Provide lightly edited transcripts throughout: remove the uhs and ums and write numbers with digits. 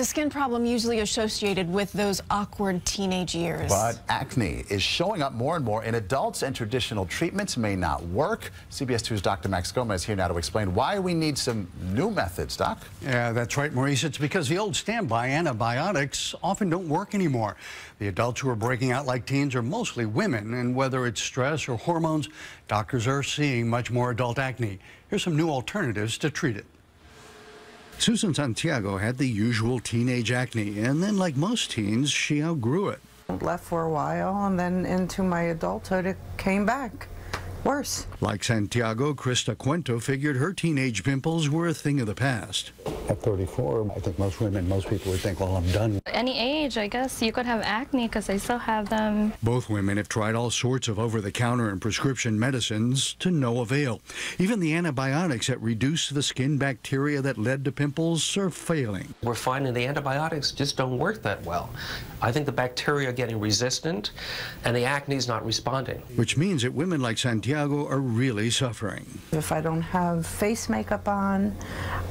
a skin problem usually associated with those awkward teenage years. But acne is showing up more and more in adults, and traditional treatments may not work. CBS 2's Dr. Max Gomez here now to explain why we need some new methods. Doc? Yeah, that's right, Maurice. It's because the old standby antibiotics often don't work anymore. The adults who are breaking out like teens are mostly women, and whether it's stress or hormones, doctors are seeing much more adult acne. Here's some new alternatives to treat it. Susan Santiago had the usual teenage acne, and then, like most teens, she outgrew it. Left for a while, and then into my adulthood, it came back. Worse. Like Santiago, Krista Cuento figured her teenage pimples were a thing of the past. At 34, I think most women, most people would think, well, I'm done. Any age, I guess, you could have acne because I still have them. Both women have tried all sorts of over-the-counter and prescription medicines to no avail. Even the antibiotics that reduce the skin bacteria that led to pimples are failing. We're finding the antibiotics just don't work that well. I think the bacteria are getting resistant, and the acne is not responding. Which means that women like Santiago are really suffering. If I don't have face makeup on,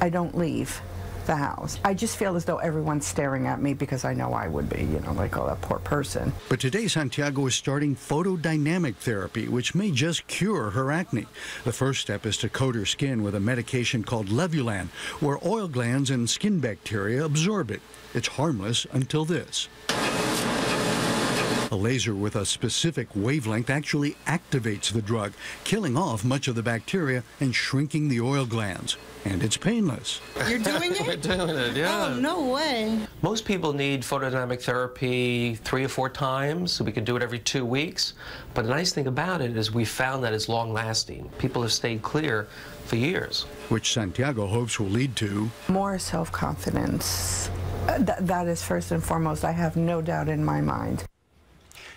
I don't leave the house. I just feel as though everyone's staring at me because I know I would be, you know, like, oh, that poor person. But today, Santiago is starting photodynamic therapy, which may just cure her acne. The first step is to coat her skin with a medication called Levulan, where oil glands and skin bacteria absorb it. It's harmless until this. A laser with a specific wavelength actually activates the drug, killing off much of the bacteria and shrinking the oil glands. And it's painless. You're doing it? We're doing it, yeah. Oh, no way. Most people need photodynamic therapy 3 or 4 times, so we can do it every 2 weeks. But the nice thing about it is we found that it's long-lasting. People have stayed clear for years. Which Santiago hopes will lead to More self-confidence. That is first and foremost. I have no doubt in my mind.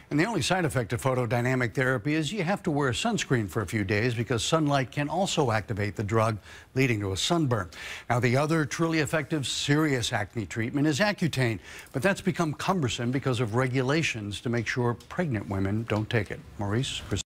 And the only side effect of photodynamic therapy is you have to wear sunscreen for a few days because sunlight can also activate the drug, leading to a sunburn. Now, the other truly effective serious acne treatment is Accutane, but that's become cumbersome because of regulations to make sure pregnant women don't take it. Maurice?